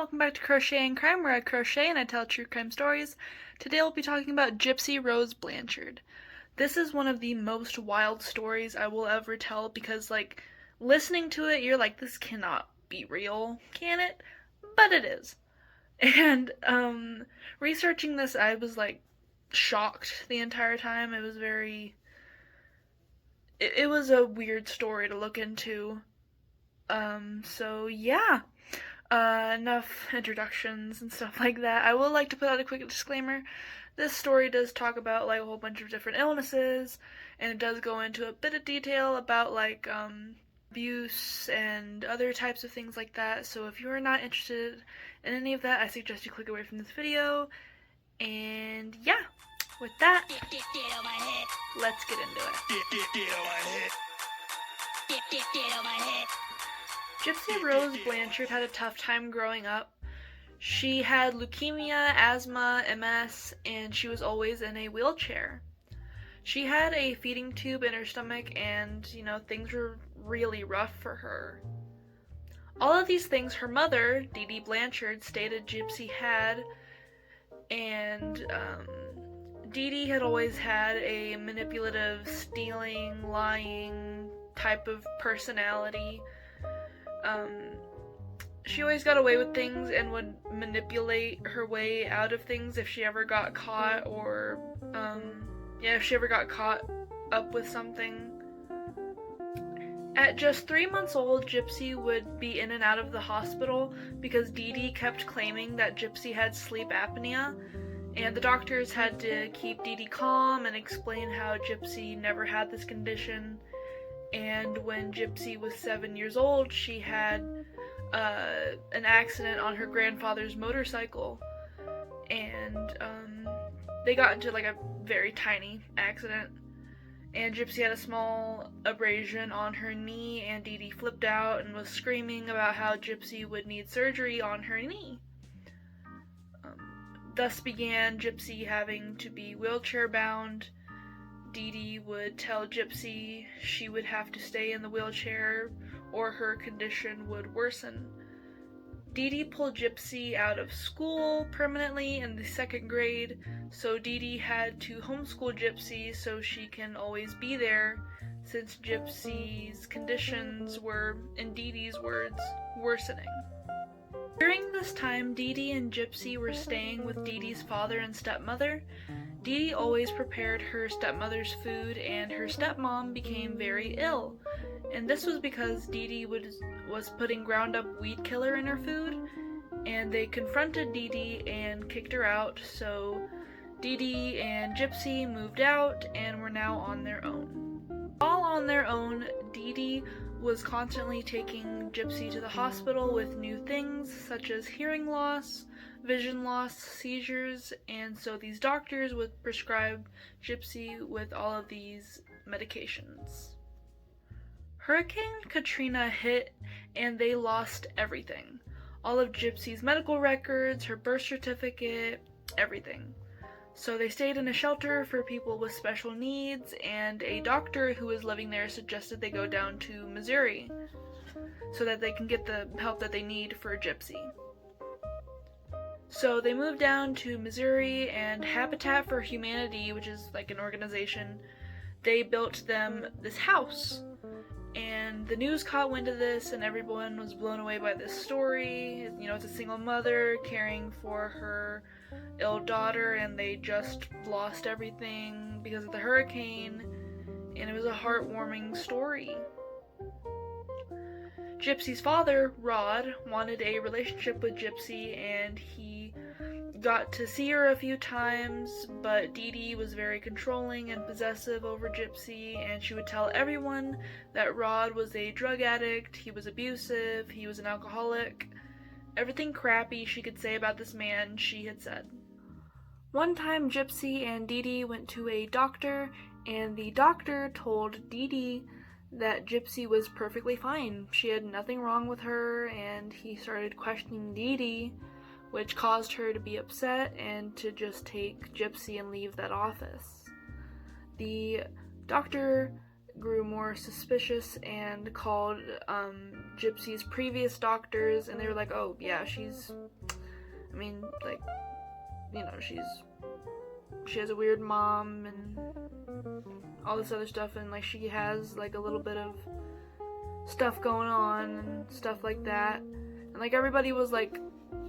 welcome back to Crochet and Crime, where I crochet and I tell true crime stories. Today we'll be talking about Gypsy Rose Blanchard. This is one of the most wild stories I will ever tell because, listening to it, you're like, this cannot be real, can it? But it is. And, researching this, I was, shocked the entire time. It was it was a weird story to look into. So yeah. Enough introductions and stuff like that. I would like to put out a quick disclaimer. This story does talk about a whole bunch of different illnesses, and it does go into a bit of detail about abuse and other types of things like that. So if you are not interested in any of that, I suggest you click away from this video. And yeah, with that, let's get into it. Gypsy Rose Blanchard had a tough time growing up. She had leukemia, asthma, MS, and she was always in a wheelchair. She had a feeding tube in her stomach and, things were really rough for her. All of these things her mother, Dee Dee Blanchard, stated Gypsy had, and Dee Dee had always had a manipulative, stealing, lying type of personality. She always got away with things and would manipulate her way out of things if she ever got caught, or, if she ever got caught up with something. At just 3 months old, Gypsy would be in and out of the hospital because Dee Dee kept claiming that Gypsy had sleep apnea, and the doctors had to keep Dee Dee calm and explain how Gypsy never had this condition. And when Gypsy was 7 years old, she had an accident on her grandfather's motorcycle, and they got into a very tiny accident, and Gypsy had a small abrasion on her knee, and Dee Dee flipped out and was screaming about how Gypsy would need surgery on her knee. Thus began Gypsy having to be wheelchair bound. Dee Dee would tell Gypsy she would have to stay in the wheelchair or her condition would worsen. Dee Dee pulled Gypsy out of school permanently in the 2nd grade, so Dee Dee had to homeschool Gypsy so she can always be there, since Gypsy's conditions were, in Dee Dee's words, worsening. During this time, Dee Dee and Gypsy were staying with Dee Dee's father and stepmother. Dee Dee always prepared her stepmother's food, and her stepmom became very ill. And this was because Dee Dee was putting ground up weed killer in her food, and they confronted Dee Dee and kicked her out, so Dee Dee and Gypsy moved out and were now on their own. All on their own, Dee Dee was constantly taking Gypsy to the hospital with new things such as hearing loss, vision loss, seizures, and so these doctors would prescribe Gypsy with all of these medications. Hurricane Katrina hit and they lost everything. All of Gypsy's medical records, her birth certificate, everything. So they stayed in a shelter for people with special needs, and a doctor who was living there suggested they go down to Missouri so that they can get the help that they need for Gypsy. So they moved down to Missouri, and Habitat for Humanity, which is an organization, they built them this house. And the news caught wind of this, and everyone was blown away by this story. It's a single mother caring for her ill daughter, and they just lost everything because of the hurricane, and it was a heartwarming story. Gypsy's father, Rod, wanted a relationship with Gypsy, and he got to see her a few times, but Dee Dee was very controlling and possessive over Gypsy, and she would tell everyone that Rod was a drug addict, he was abusive, he was an alcoholic. Everything crappy she could say about this man, she had said. One time, Gypsy and Dee Dee went to a doctor, and the doctor told Dee Dee that Gypsy was perfectly fine. She had nothing wrong with her, and he started questioning Dee Dee, which caused her to be upset and to just take Gypsy and leave that office. The doctor grew more suspicious and called Gypsy's previous doctors, and they were like, oh yeah, she has a weird mom and all this other stuff, and like she has like a little bit of stuff going on and stuff like that. And like everybody was like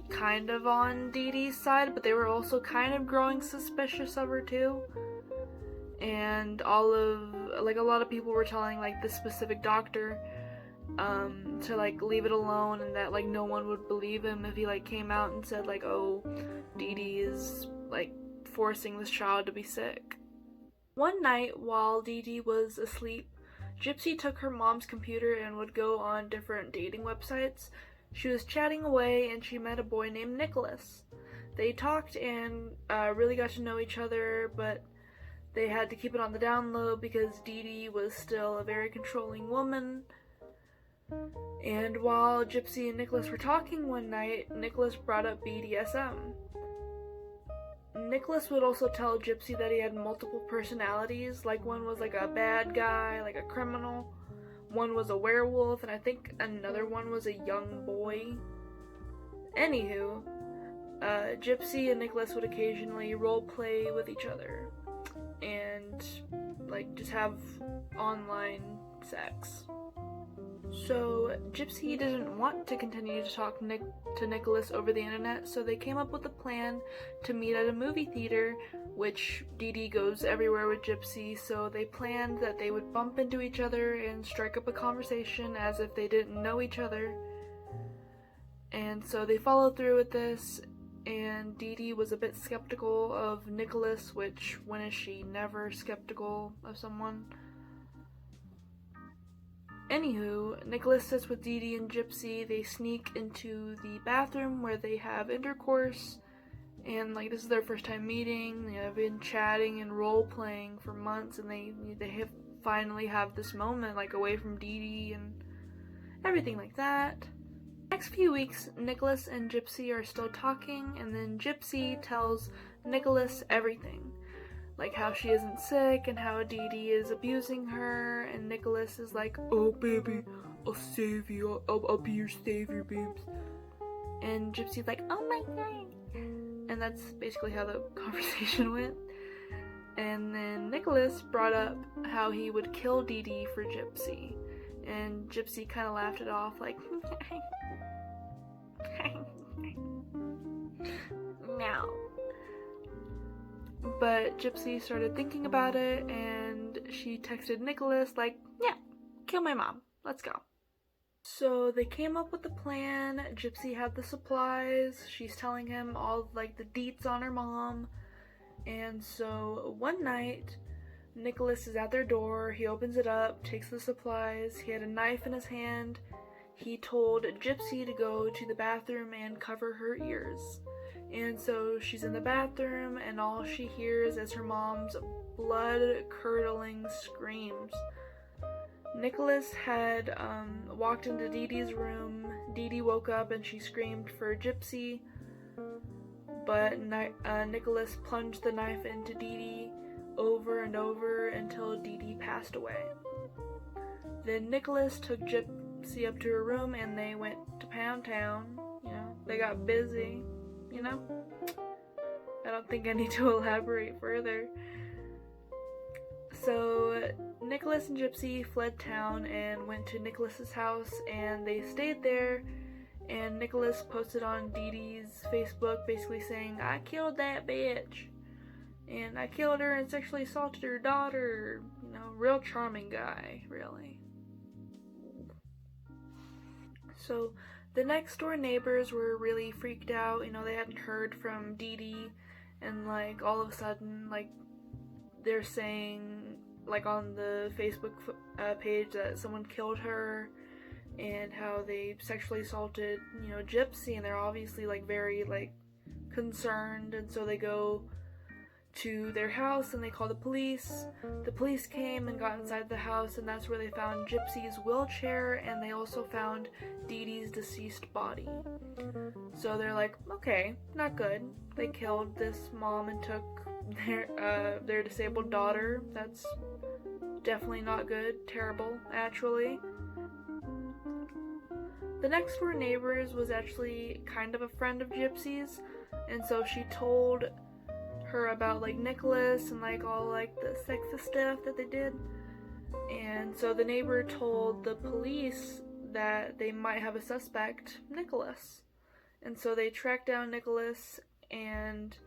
kind of on Dee Dee's side, but they were also kind of growing suspicious of her too. And a lot of people were telling like this specific doctor to like leave it alone, and that like no one would believe him if he like came out and said like, oh, Dee Dee is like forcing this child to be sick. One night while Dee Dee was asleep, Gypsy took her mom's computer and would go on different dating websites. She was chatting away and she met a boy named Nicholas. They talked and really got to know each other, but they had to keep it on the down low because Dee Dee was still a very controlling woman. And while Gypsy and Nicholas were talking one night, Nicholas brought up BDSM. Nicholas would also tell Gypsy that he had multiple personalities, like one was like a bad guy, like a criminal, one was a werewolf, and I think another one was a young boy. Anywho, Gypsy and Nicholas would occasionally role play with each other and like just have online sex. So Gypsy didn't want to continue to talk to Nicholas over the internet, so they came up with a plan to meet at a movie theater, which Dee Dee goes everywhere with Gypsy, so they planned that they would bump into each other and strike up a conversation as if they didn't know each other. And so they followed through with this, and Dee Dee was a bit skeptical of Nicholas, which when is she never skeptical of someone? Anywho, Nicholas sits with Dee Dee and Gypsy. They sneak into the bathroom where they have intercourse, and like this is their first time meeting. They have been chatting and role playing for months, and they finally have this moment like away from Dee Dee and everything like that. Next few weeks, Nicholas and Gypsy are still talking, and then Gypsy tells Nicholas everything. Like how she isn't sick and how Dee Dee is abusing her, and Nicholas is like, oh baby, I'll save you, I'll be your savior, babes. And Gypsy's like, oh my god. And that's basically how the conversation went. And then Nicholas brought up how he would kill Dee Dee for Gypsy. And Gypsy kind of laughed it off like, no. But Gypsy started thinking about it, and she texted Nicholas like, yeah, kill my mom, let's go. So they came up with the plan. Gypsy had the supplies. She's telling him all like the deets on her mom. And so one night, Nicholas is at their door. He opens it up, takes the supplies. He had a knife in his hand. He told Gypsy to go to the bathroom and cover her ears. And so she's in the bathroom, and all she hears is her mom's blood-curdling screams. Nicholas had walked into Dee Dee's room. Dee Dee woke up and she screamed for Gypsy, but Nicholas plunged the knife into Dee Dee over and over until Dee Dee passed away. Then Nicholas took Gypsy up to her room and they went to Pound Town. You know, they got busy. You know? I don't think I need to elaborate further. So Nicholas and Gypsy fled town and went to Nicholas's house, and they stayed there, and Nicholas posted on Dee Dee's Facebook basically saying, I killed that bitch, and I killed her and sexually assaulted her daughter. You know, real charming guy, really. So the next door neighbors were really freaked out. You know, they hadn't heard from Dee Dee, and like all of a sudden, like they're saying like on the Facebook page that someone killed her and how they sexually assaulted, you know, Gypsy, and they're obviously like very like concerned, and so they go to their house and they call the police. The police came and got inside the house, and that's where they found Gypsy's wheelchair, and they also found Dee Dee's deceased body. So they're like, okay, not good. They killed this mom and took their disabled daughter. That's definitely not good. Terrible, actually. The next door neighbors was actually kind of a friend of Gypsy's, and so she told her about like Nicholas and like all like the sexist stuff that they did. And so the neighbor told the police that they might have a suspect, Nicholas. And so they tracked down Nicholas, and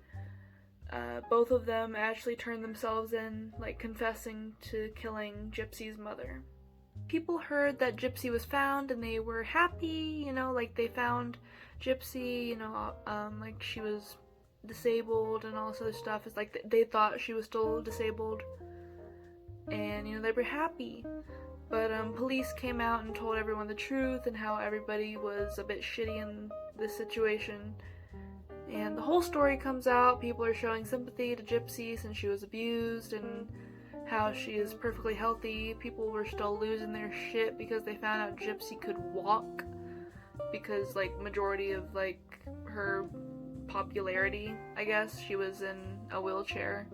both of them actually turned themselves in, like confessing to killing Gypsy's mother. People heard that Gypsy was found and they were happy, you know, like they found Gypsy, you know, like she was disabled and all this other stuff. It's like they thought she was still disabled, and you know, they were happy. But police came out and told everyone the truth and how everybody was a bit shitty in this situation. And the whole story comes out. People are showing sympathy to Gypsy since she was abused, and how she is perfectly healthy. People were still losing their shit because they found out Gypsy could walk, because like majority of like her popularity, I guess, she was in a wheelchair.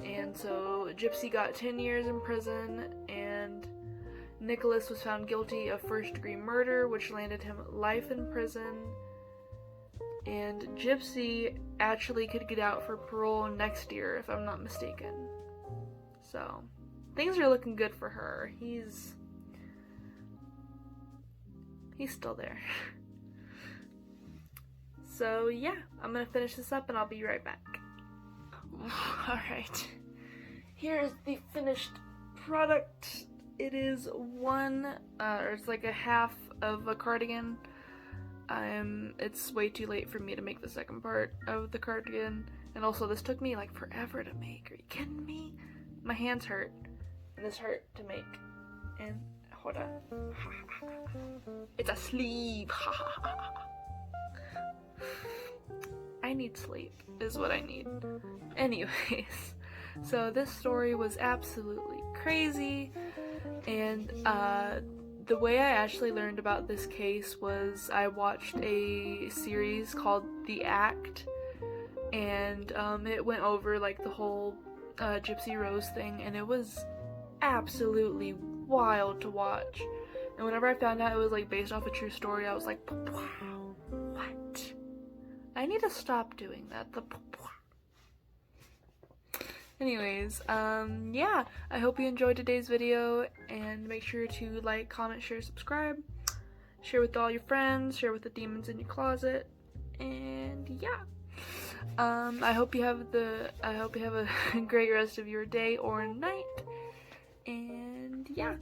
And so Gypsy got 10 years in prison, and Nicholas was found guilty of first-degree murder, which landed him life in prison. And Gypsy actually could get out for parole next year, if I'm not mistaken. So, things are looking good for her. He's still there. So yeah, I'm gonna finish this up and I'll be right back. Alright, here is the finished product. It is it's like a half of a cardigan. It's way too late for me to make the second part of the cardigan, and also this took me like forever to make. Are you kidding me? My hands hurt, and this hurt to make. And hold on, it's a sleeve. I need sleep is what I need. Anyways, so this story was absolutely crazy, and the way I actually learned about this case was I watched a series called The Act, and it went over like the whole Gypsy Rose thing, and it was absolutely wild to watch. And whenever I found out it was like based off a true story, I was like, wow, what? I need to stop doing that. Anyways, yeah, I hope you enjoyed today's video, and make sure to like, comment, share, subscribe, share with all your friends, share with the demons in your closet, and yeah, I hope you have a great rest of your day or night, and yeah.